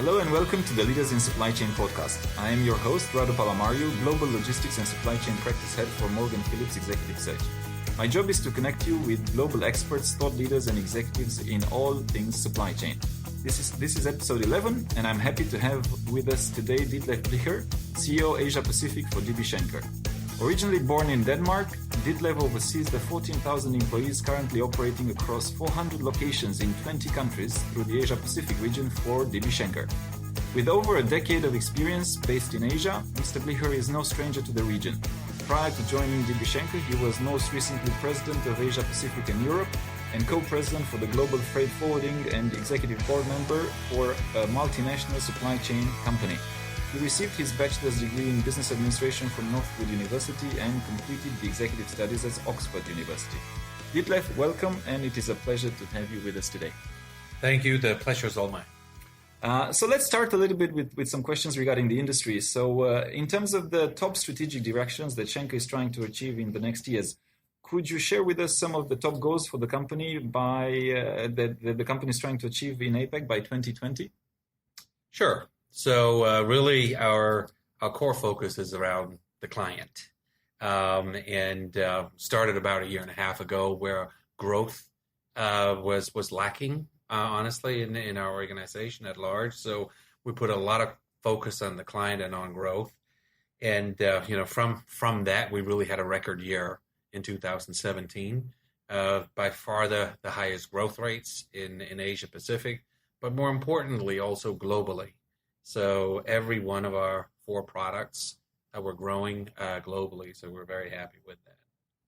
Hello and welcome to the Leaders in Supply Chain podcast. I am your host, Radu Palamariu, Global Logistics and Supply Chain Practice Head for Morgan Phillips Executive Search. My job is to connect you with global experts, thought leaders and executives in all things supply chain. This is episode 11 and I'm happy to have with us today Ditlev Blicher, CEO Asia Pacific for DB Schenker. Originally born in Denmark, Ditlev oversees the 14,000 employees currently operating across 400 locations in 20 countries through the Asia Pacific region for DB Schenker. With over a decade of experience based in Asia, Mr. Blicher is no stranger to the region. Prior to joining DB Schenker, he was most recently President of Asia Pacific and Europe and co-president for the Global Freight Forwarding and Executive Board member for a multinational supply chain company. He received his bachelor's degree in business administration from Northwood University and completed the executive studies at Oxford University. Ditlev, welcome, and it is a pleasure to have you with us today. Thank you. The pleasure is all mine. So let's start a little bit with some questions regarding the industry. So in terms of the top strategic directions that Schenker is trying to achieve in the next years, could you share with us some of the top goals for the company that the company is trying to achieve in APAC by 2020? Sure. So really our core focus is around the client and started about a year and a half ago where growth was lacking, honestly, in our organization at large. So we put a lot of focus on the client and on growth. And, from that, we really had a record year in 2017, by far the highest growth rates in Asia Pacific, but more importantly, also globally. So every one of our 4 products we're growing globally. So we're very happy with that.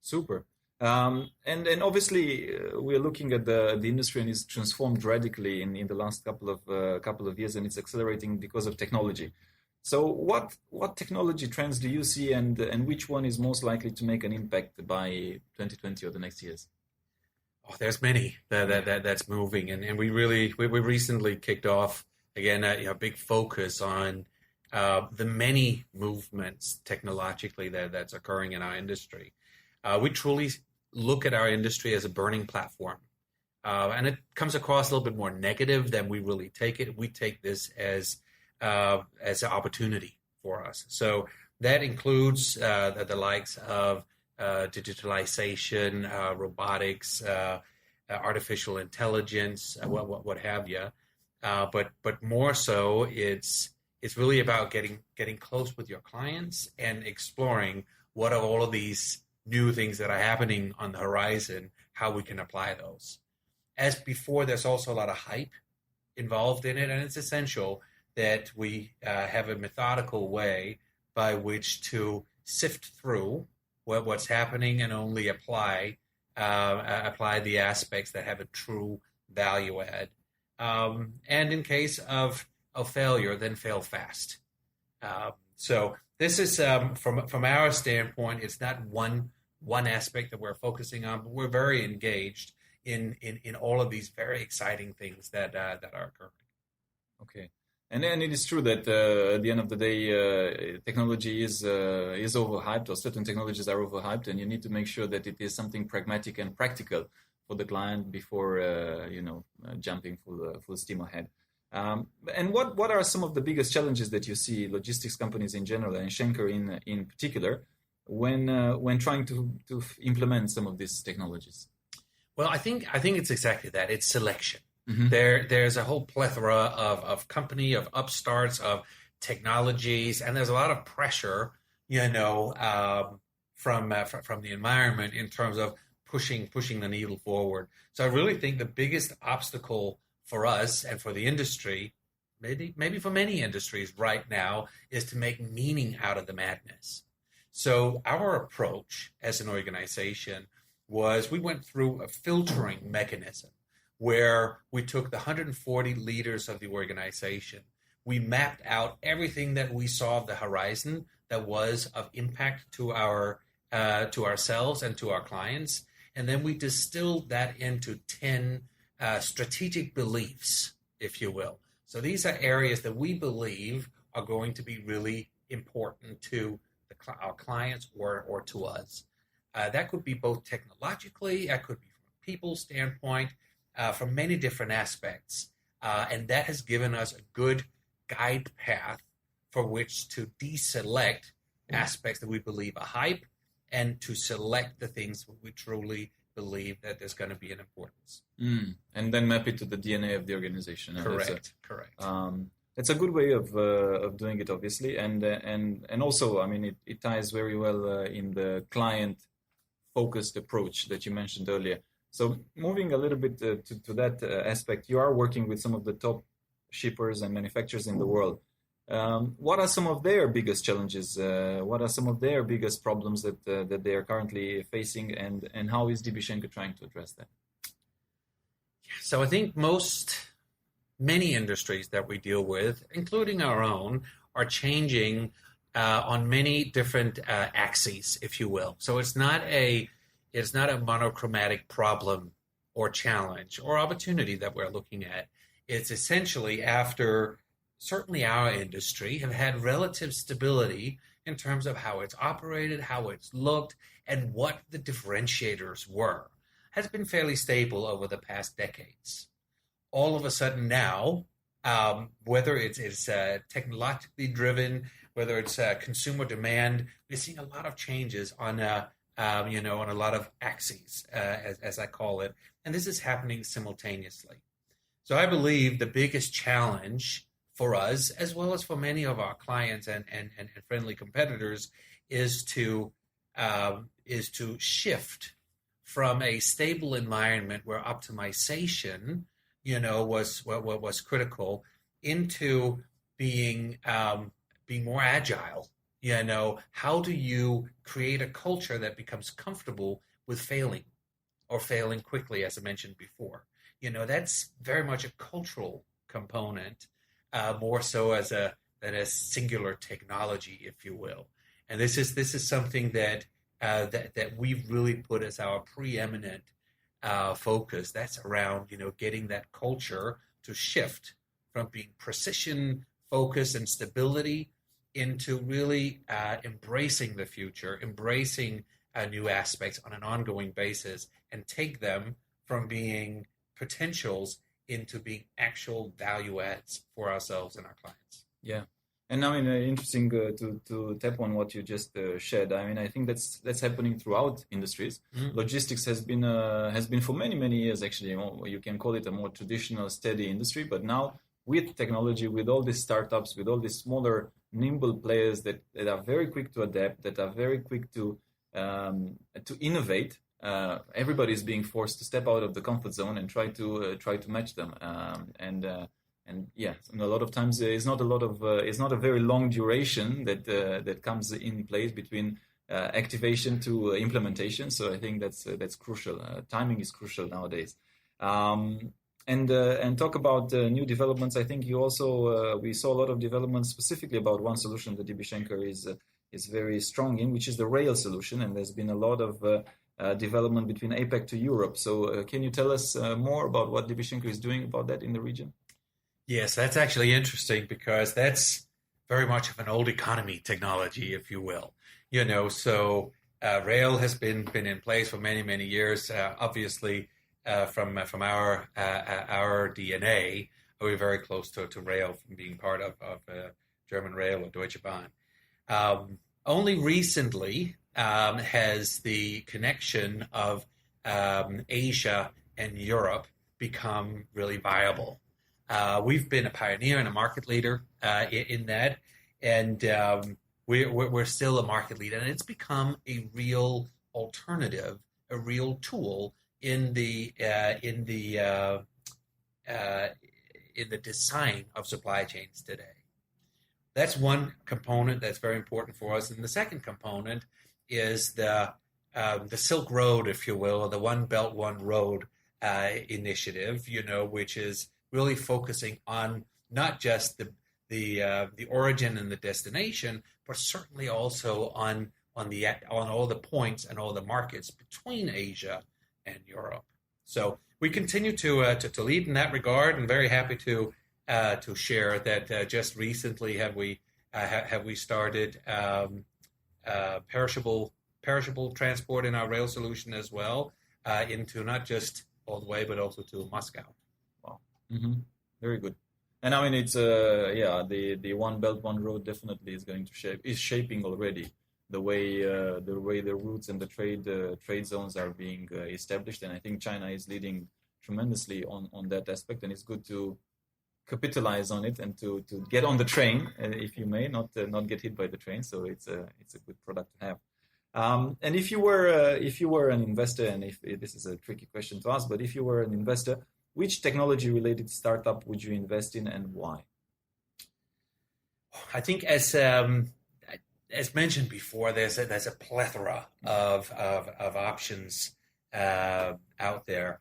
Super. And obviously we're looking at the industry, and it's transformed radically in the last couple of years, and it's accelerating because of technology. So what technology trends do you see, and which one is most likely to make an impact by 2020 or the next years? Oh, there's many that's moving, and we recently kicked off again a big focus on the many movements technologically that's occurring in our industry. We truly look at our industry as a burning platform, and it comes across a little bit more negative than we really take it. We take this as an opportunity for us. So that includes the likes of digitalization, robotics, artificial intelligence, what have you. But more so, it's really about getting close with your clients and exploring what are all of these new things that are happening on the horizon, how we can apply those. As before, there's also a lot of hype involved in it, and it's essential that we have a methodical way by which to sift through what's happening and only apply the aspects that have a true value add. And in case of failure, then fail fast. So this is from our standpoint, it's not one aspect that we're focusing on, but we're very engaged in all of these very exciting things that are occurring. Okay. And then it is true that at the end of the day, technology is overhyped, or certain technologies are overhyped, and you need to make sure that it is something pragmatic and practical for the client before jumping full steam ahead. And what are some of the biggest challenges that you see logistics companies in general, and Schenker in particular, when trying to implement some of these technologies? Well, I think it's exactly that. It's selection. Mm-hmm. There's a whole plethora of company, of upstarts, of technologies, and there's a lot of pressure, from the environment in terms of pushing the needle forward. So I really think the biggest obstacle for us and for the industry, maybe for many industries right now, is to make meaning out of the madness. So our approach as an organization was we went through a filtering mechanism where we took the 140 leaders of the organization. We mapped out everything that we saw of the horizon that was of impact to ourselves and to our clients. And then we distilled that into 10 strategic beliefs, if you will. So these are areas that we believe are going to be really important to our clients or to us. That could be both technologically, that could be from a people standpoint, from many different aspects. And that has given us a good guide path for which to deselect aspects that we believe are hype and to select the things we truly believe that there's going to be an importance. And then map it to the DNA of the organization. Correct. It's a good way of doing it, obviously, and also, I mean, it ties very well in the client-focused approach that you mentioned earlier. So moving a little bit to that aspect, you are working with some of the top shippers and manufacturers in the world. What are some of their biggest challenges? What are some of their biggest problems that they are currently facing, and how is DB Schenker trying to address that? So I think many industries that we deal with, including our own, are changing on many different axes, if you will. So it's not a monochromatic problem or challenge or opportunity that we're looking at. It's essentially after certainly our industry have had relative stability in terms of how it's operated, how it's looked, and what the differentiators were, has been fairly stable over the past decades. All of a sudden now, whether it's technologically driven, whether it's consumer demand, we're seeing a lot of changes on on a lot of axes, as I call it, and this is happening simultaneously. So I believe the biggest challenge for us, as well as for many of our clients and friendly competitors, is to shift from a stable environment where optimization, was critical, into being more agile. How do you create a culture that becomes comfortable with failing or failing quickly, as I mentioned before? That's very much a cultural component, more so than a singular technology, if you will. And this is something that we've really put as our preeminent focus. That's around getting that culture to shift from being precision focus and stability into really embracing the future, embracing new aspects on an ongoing basis, and take them from being potentials into being actual value adds for ourselves and our clients. Yeah. And I mean, interesting to tap on what you just shared. I mean, I think that's happening throughout industries. Mm-hmm. Logistics has been for many years actually. You can call it a more traditional, steady industry. But now with technology, with all these startups, with all these smaller, nimble players that are very quick to adapt, that are very quick to innovate, everybody is being forced to step out of the comfort zone and try to match them. And yeah, and a lot of times it's not a very long duration that comes in place between activation to implementation. So I think that's crucial. Timing is crucial nowadays. And talk about new developments. I think you also we saw a lot of developments specifically about one solution that DB Schenker is very strong in, which is the rail solution. And there's been a lot of development between APAC to Europe. So can you tell us more about what DB Schenker is doing about that in the region? Yes, that's actually interesting because that's very much of an old economy technology, if you will. So rail has been in place for many years. Obviously, from our DNA, we're very close to rail from being part of German Rail or Deutsche Bahn. Only recently has the connection of Asia and Europe become really viable. We've been a pioneer and a market leader in that, and we're still a market leader, and it's become a real alternative, a real tool in the design of supply chains today. That's one component that's very important for us, and the second component is the Silk Road, if you will, or the One Belt One Road initiative, which is really focusing on not just the origin and the destination, but certainly also on all the points and all the markets between Asia and Europe. So we continue to lead in that regard, and very happy to share that just recently have we started perishable transport in our rail solution as well, into not just all the way but also to Moscow. Wow. Mm-hmm. Very good. And I mean, it's the One Belt One Road definitely is shaping already the routes and the trade zones are being established, and I think China is leading tremendously on that aspect, and it's good to capitalize on it and to get on the train, if you may, not get hit by the train. So it's a good product to have. And if you were an investor, and if this is a tricky question to ask, but if you were an investor, which technology-related startup would you invest in and why? I think as mentioned before, there's a plethora of options out there.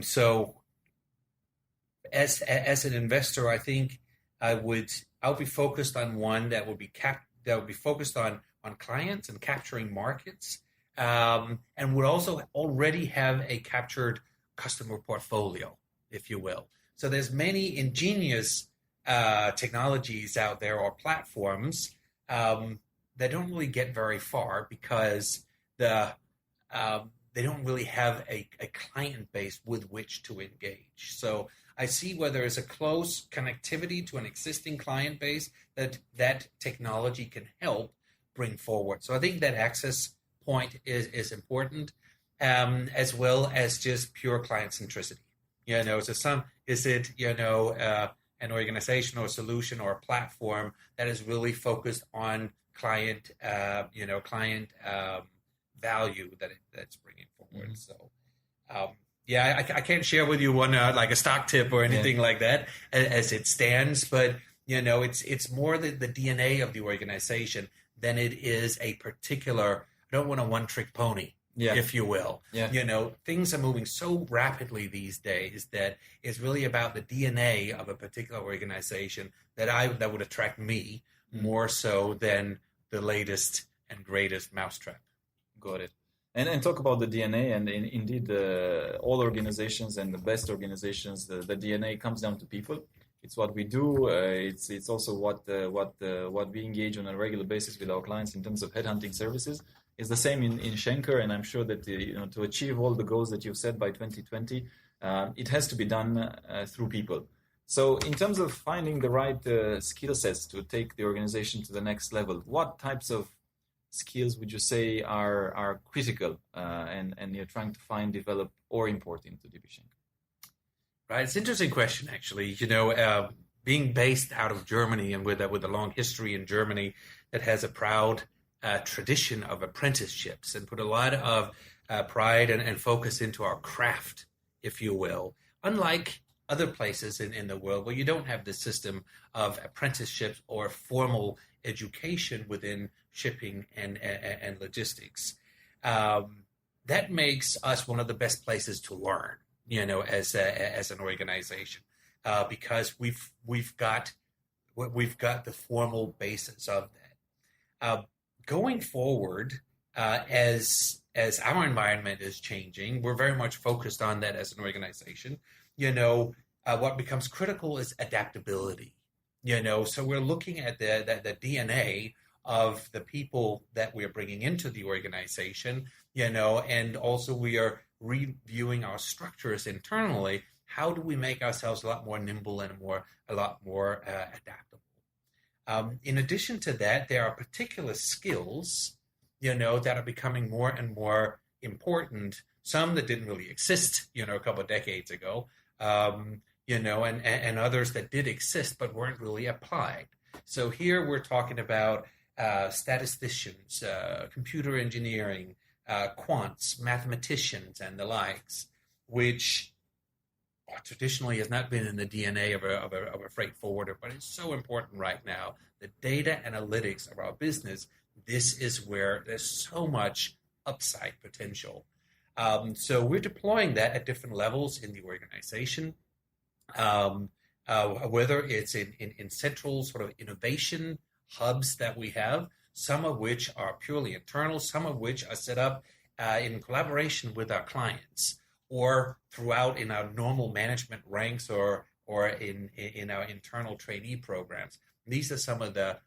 So as an investor, I think I'll be focused on one that would be focused on clients and capturing markets, and would also already have a captured customer portfolio, if you will. So there's many ingenious technologies out there or platforms that don't really get very far because they don't really have a client base with which to engage. So I see where there is a close connectivity to an existing client base that technology can help bring forward. So I think that access point is important, as well as just pure client centricity. So is it an organization or a solution or a platform that is really focused on client value that's bringing forward. Mm-hmm. So I can't share with you one like a stock tip or anything like that as it stands, but it's more the DNA of the organization than it is a particular. I don't want a one-trick pony. If you will. Things are moving so rapidly these days that it's really about the DNA of a particular organization that would attract me more so than the latest and greatest mousetrap. Got it. And talk about the DNA, and indeed all organizations and the best organizations, the DNA comes down to people. It's what we do. It's also what we engage on a regular basis with our clients in terms of headhunting services. It's the same in Schenker, and I'm sure that to achieve all the goals that you've set by 2020, it has to be done through people. So in terms of finding the right skill sets to take the organization to the next level, what types of skills would you say are critical and you're trying to find, develop, or import into DB Schenker? Right, it's an interesting question, actually. Being based out of Germany and with a long history in Germany that has a proud tradition of apprenticeships and put a lot of pride and focus into our craft, if you will. Unlike other places in the world where you don't have the system of apprenticeships or formal education within shipping and logistics, that makes us one of the best places to learn, as an organization, because we've got the formal basis of that. Going forward, as our environment is changing, we're very much focused on that as an organization. What becomes critical is adaptability. So we're looking at the DNA of the people that we're bringing into the organization. And also we are reviewing our structures internally. How do we make ourselves a lot more nimble and a lot more adaptable? In addition to that, there are particular skills, that are becoming more and more important. Some that didn't really exist, a couple of decades ago, and others that did exist but weren't really applied. So here we're talking about statisticians, computer engineering, quants, mathematicians, and the likes, which traditionally has not been in the DNA of a freight forwarder, but it's so important right now. The data analytics of our business, this is where there's so much upside potential. So we're deploying that at different levels in the organization, whether it's in central sort of innovation hubs that we have, some of which are purely internal, some of which are set up in collaboration with our clients, or throughout in our normal management ranks or in our internal trainee programs. These are some of the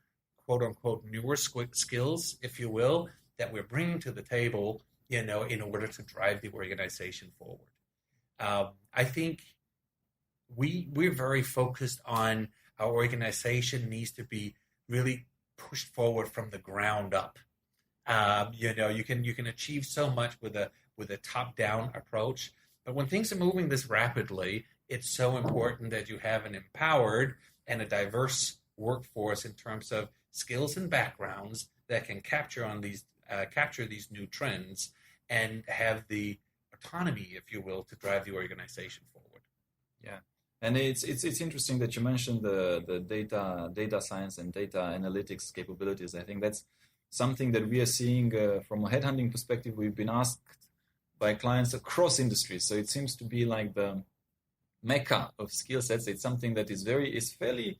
quote-unquote newer skills, if you will, that we're bringing to the table, in order to drive the organization forward. I think we're very focused on our organization needs to be really pushed forward from the ground up. You can achieve so much with a top-down approach, but when things are moving this rapidly, it's so important that you have an empowered and a diverse workforce in terms of skills and backgrounds that can capture these new trends and have the autonomy, if you will, to drive the organization forward. Yeah. And it's interesting that you mentioned the data science and data analytics capabilities. I think that's something that we are seeing from a headhunting perspective. We've been asked by clients across industries, so it seems to be like the mecca of skill sets. It's something that is fairly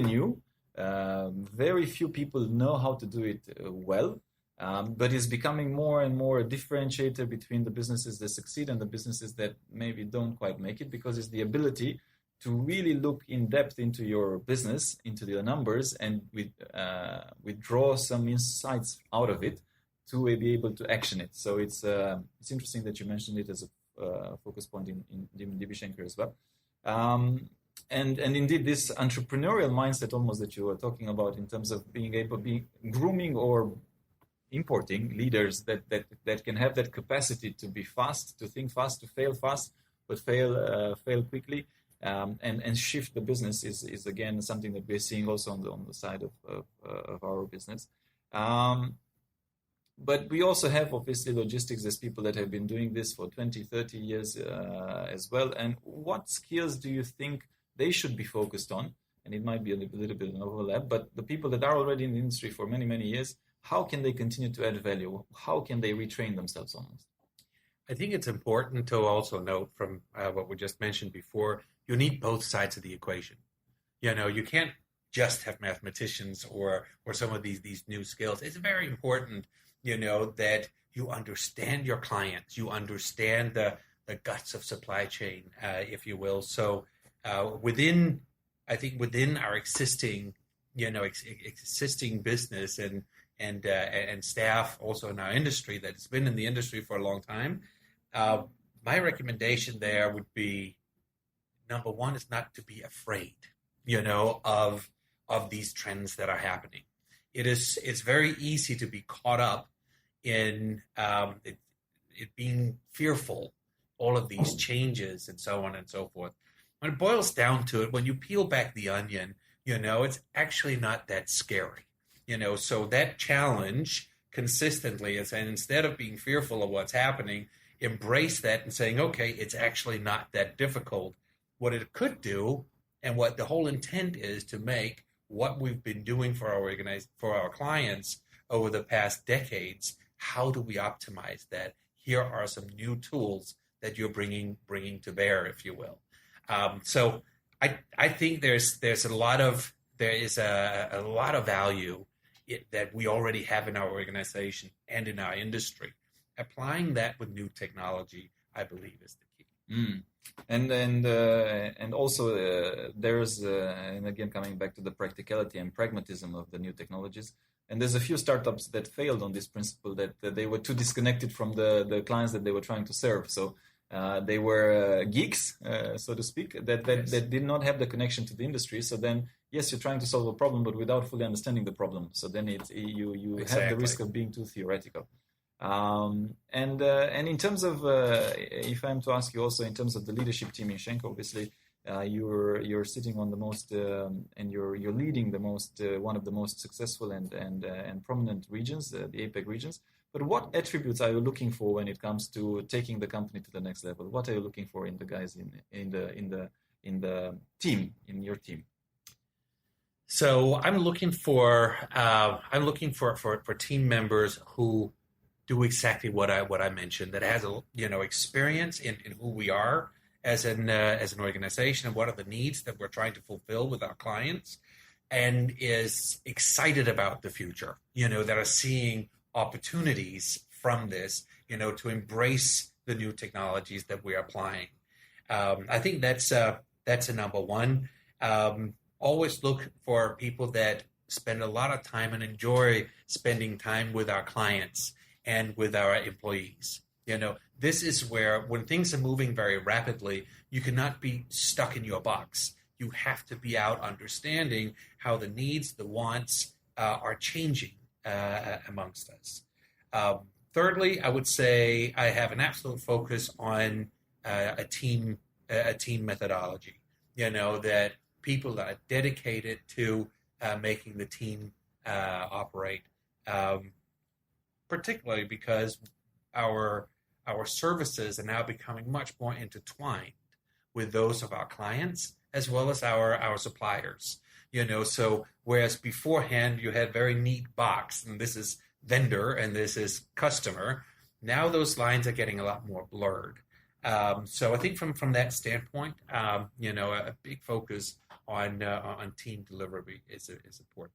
new. Very few people know how to do it well. But it's becoming more and more a differentiator between the businesses that succeed and the businesses that maybe don't quite make it, because it's the ability to really look in depth into your business, into your numbers, and withdraw some insights out of it to be able to action it. So it's interesting that you mentioned it as a focus point in DB Schenker as well. And indeed, this entrepreneurial mindset almost that you were talking about in terms of being able to be grooming or importing leaders that can have that capacity to be fast, to think fast, to fail fast, but fail quickly, and shift the business is again something that we're seeing also on the side of our business. But we also have obviously logistics. There's people that have been doing this for 20, 30 years as well. And what skills do you think they should be focused on? And it might be a little bit of an overlap, but the people that are already in the industry for many, many years, how can they continue to add value? How can they retrain themselves almost? I think it's important to also note from what we just mentioned before, you need both sides of the equation. You can't just have mathematicians or some of these new skills. It's very important, that you understand your clients, you understand the guts of supply chain, if you will. So within our existing, existing business and staff also in our industry that's been in the industry for a long time, my recommendation there would be, number one is not to be afraid, of these trends that are happening. It's very easy to be caught up in it being fearful, all of these changes and so on and so forth. When it boils down to it, when you peel back the onion, it's actually not that scary. So that challenge consistently is, and instead of being fearful of what's happening, embrace that and saying, okay, it's actually not that difficult. What it could do, and what the whole intent is, to make what we've been doing for our clients over the past decades, how do we optimize that? Here are some new tools that you're bringing to bear, if you will. So I think there is a lot of value that we already have in our organization and in our industry. Applying that with new technology, I believe, is the key. And also there's and again coming back to the practicality and pragmatism of the new technologies. And there's a few startups that failed on this principle, that they were too disconnected from the clients that they were trying to serve. So they were geeks, so to speak, that did not have the connection to the industry. So then, yes, you're trying to solve a problem, but without fully understanding the problem. So then you Exactly. have the risk of being too theoretical. And in terms of, if I'm to ask you also in terms of the leadership team in Schenker, obviously you're sitting on the most and you're leading the most one of the most successful and prominent regions, the APAC regions. But what attributes are you looking for when it comes to taking the company to the next level? What are you looking for in the guys in the team, in your team? So I'm looking for team members who do exactly what I mentioned, that has experience in who we are as an organization and what are the needs that we're trying to fulfill with our clients, and is excited about the future, that are seeing opportunities from this, to embrace the new technologies that we're applying. I think that's a number one. Always look for people that spend a lot of time and enjoy spending time with our clients and with our employees. This is where when things are moving very rapidly, you cannot be stuck in your box. You have to be out understanding how the needs, the wants are changing amongst us. Thirdly, I would say I have an absolute focus on a team methodology. That people are dedicated to making the team operate, particularly because our services are now becoming much more intertwined with those of our clients as well as our suppliers. So whereas beforehand you had very neat box, and this is vendor and this is customer, now those lines are getting a lot more blurred. So I think from that standpoint, a big focus on team delivery is important.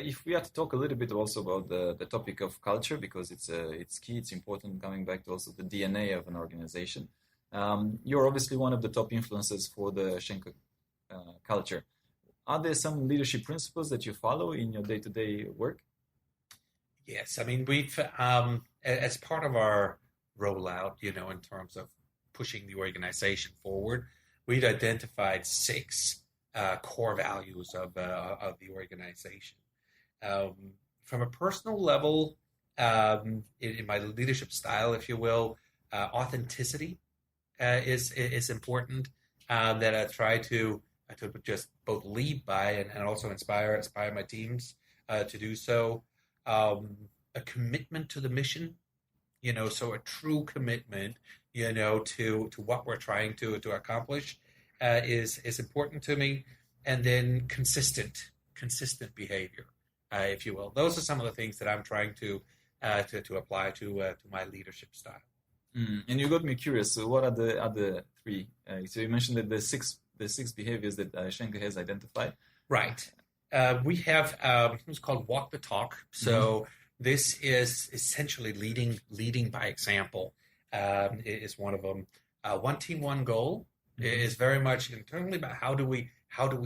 If we had to talk a little bit also about the topic of culture, because it's key, it's important, coming back to also the DNA of an organization. You're obviously one of the top influencers for the Schenker culture. Are there some leadership principles that you follow in your day-to-day work? Yes, I mean, we've, as part of our rollout, in terms of pushing the organization forward, we've identified 6 core values of the organization. From a personal level, in my leadership style, if you will, authenticity is important. That I try to just both lead by and also inspire my teams to do so. A commitment to the mission, so a true commitment, to what we're trying to accomplish is important to me. And then consistent behavior, if you will. Those are some of the things that I'm trying to apply to my leadership style. And you got me curious. So what are the other 3? So you mentioned that the six behaviors that Schenker has identified. Right. We have it's called walk the talk. So this is essentially leading by example. Is one of them. One team, one goal is very much internally about how do we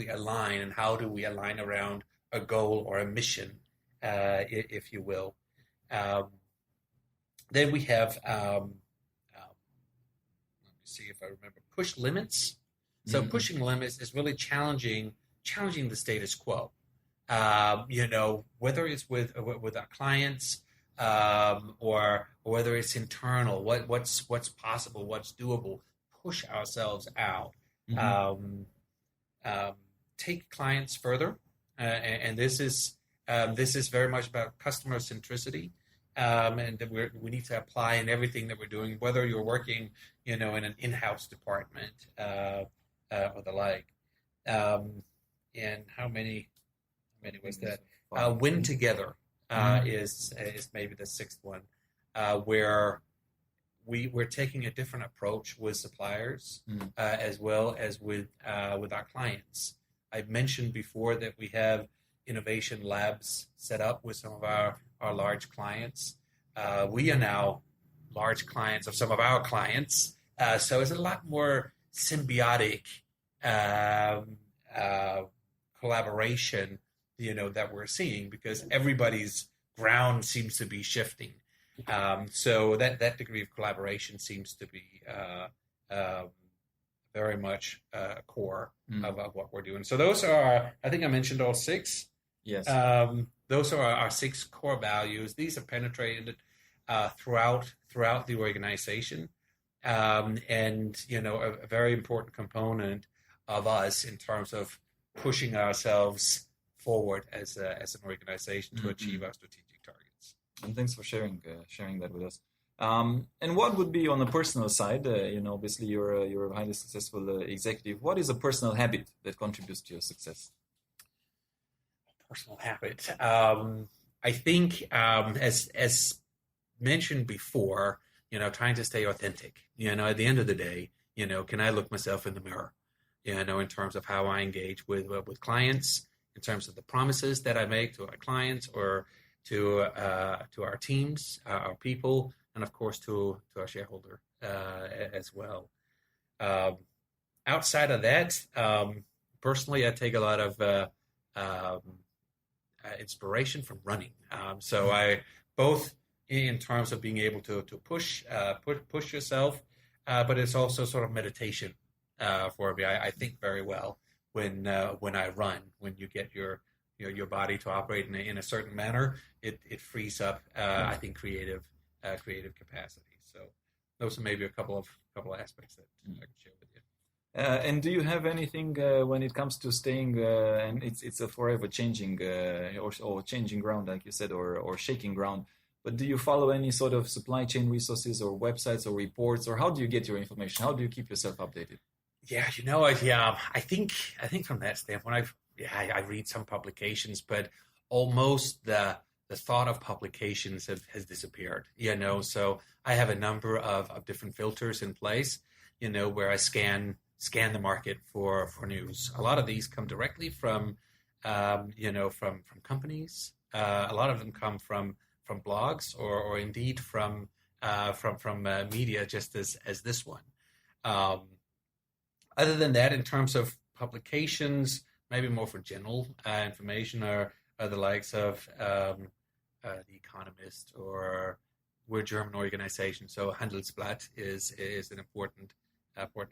align and how do we align around a goal or a mission, if you will. Then we have, let me see if I remember, push limits. So pushing limits is really challenging the status quo. Whether it's with our clients, or whether it's internal, what's possible, what's doable, push ourselves out. Take clients further, and this is very much about customer centricity, and that we need to apply in everything that we're doing, whether you're working, in an in-house department or the like. And how many was that? Win together is maybe the 6th one, where we're taking a different approach with suppliers as well as with our clients. I've mentioned before that we have innovation labs set up with some of our large clients. We are now large clients of some of our clients, so it's a lot more symbiotic collaboration, that we're seeing, because everybody's ground seems to be shifting. So that degree of collaboration seems to be very much core of what we're doing. So those are, I think I mentioned all 6. Yes. Those are our 6 core values. These are penetrated throughout the organization, and a very important component of us in terms of pushing ourselves forward as an organization to achieve our strategic targets. And thanks for sharing that with us. And what would be on the personal side? Obviously you're a highly successful executive. What is a personal habit that contributes to your success? Personal habit. I think, as mentioned before, trying to stay authentic. At the end of the day, can I look myself in the mirror? In terms of how I engage with clients, in terms of the promises that I make to our clients or to our teams, our people, and of course to our shareholder as well. Outside of that, personally, I take a lot of inspiration from running. So I both in terms of being able to push yourself, but it's also sort of meditation for me. I think very well when I run. When you get your body to operate in a certain manner, it frees up I think creative capacity. So those are maybe a couple of aspects that I can share with you. And do you have anything when it comes to staying, and it's a forever changing or changing ground, like you said, or shaking ground, but do you follow any sort of supply chain resources or websites or reports, or how do you get your information? How do you keep yourself updated? Yeah, I think from that standpoint, I read some publications, but almost the thought of publications has disappeared, so I have a number of different filters in place, where I scan the market for news. A lot of these come directly from companies. A lot of them come from blogs or indeed from media, just as this one. Other than that, in terms of publications, maybe more for general information are the likes of The Economist, or we're a German organization, so Handelsblatt is an important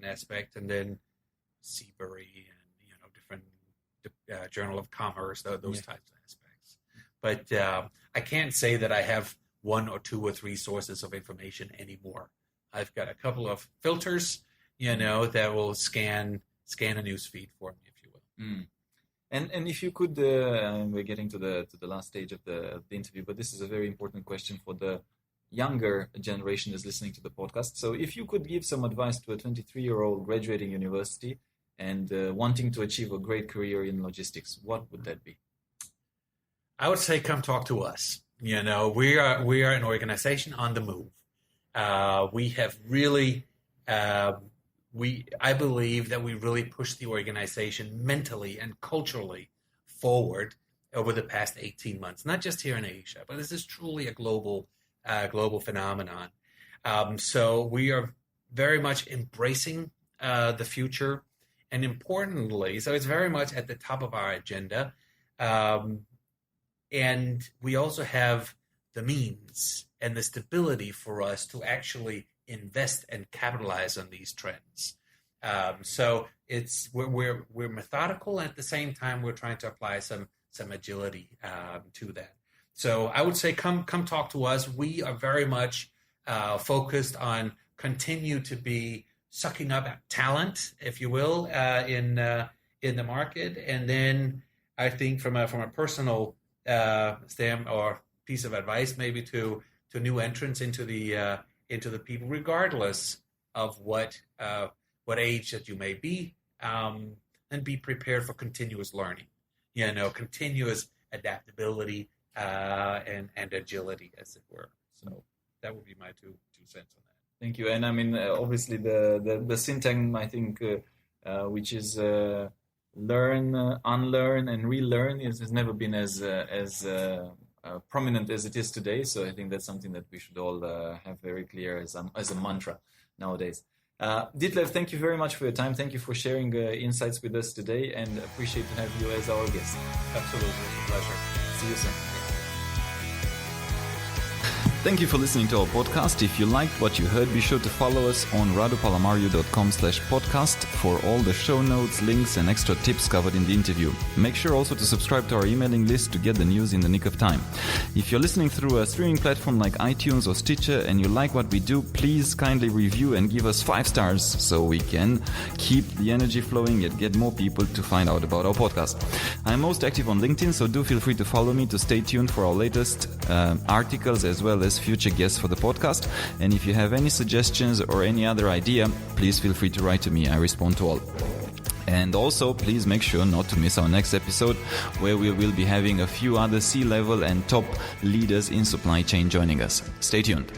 aspect, and then Seabury and different Journal of Commerce, those types of aspects. But I can't say that I have one or two or three sources of information anymore. I've got a couple of filters, that will scan a news feed for me, if you will. Mm. And if you could, we're getting to the last stage of the interview, but this is a very important question for the younger generation that's listening to the podcast. So if you could give some advice to a 23-year-old graduating university and wanting to achieve a great career in logistics, what would that be? I would say come talk to us. We are an organization on the move. We have really, I believe that we really pushed the organization mentally and culturally forward over the past 18 months, not just here in Asia, but this is truly a global phenomenon. So we are very much embracing the future, and importantly, so it's very much at the top of our agenda. And we also have the means and the stability for us to actually invest and capitalize on these trends. So we're methodical, and at the same time we're trying to apply some agility to that. So I would say come talk to us. We are very much focused on continue to be sucking up talent, if you will, in the market. And then I think from a personal stamp or piece of advice, maybe to new entrants into the people, regardless of what age that you may be, and be prepared for continuous learning, continuous adaptability and agility, as it were. So that would be my two cents on that. Thank you. And I mean, obviously the syntagm, I think, which is learn, unlearn, and relearn has never been as prominent as it is today. So I think that's something that we should all have very clear as a mantra nowadays. Ditlev, thank you very much for your time. Thank you for sharing insights with us today, and appreciate to have you as our guest. Absolutely. It's a pleasure. See you soon. Thank you for listening to our podcast. If you liked what you heard, be sure to follow us on radopalamario.com/podcast for all the show notes, links, and extra tips covered in the interview. Make sure also to subscribe to our emailing list to get the news in the nick of time. If you're listening through a streaming platform like iTunes or Stitcher and you like what we do, please kindly review and give us 5 stars so we can keep the energy flowing and get more people to find out about our podcast. I'm most active on LinkedIn, so do feel free to follow me to stay tuned for our latest articles as well as future guests for the podcast. And if you have any suggestions or any other idea, please feel free to write to me. I respond to all. And also, please make sure not to miss our next episode, where we will be having a few other C-level and top leaders in supply chain joining us. Stay tuned.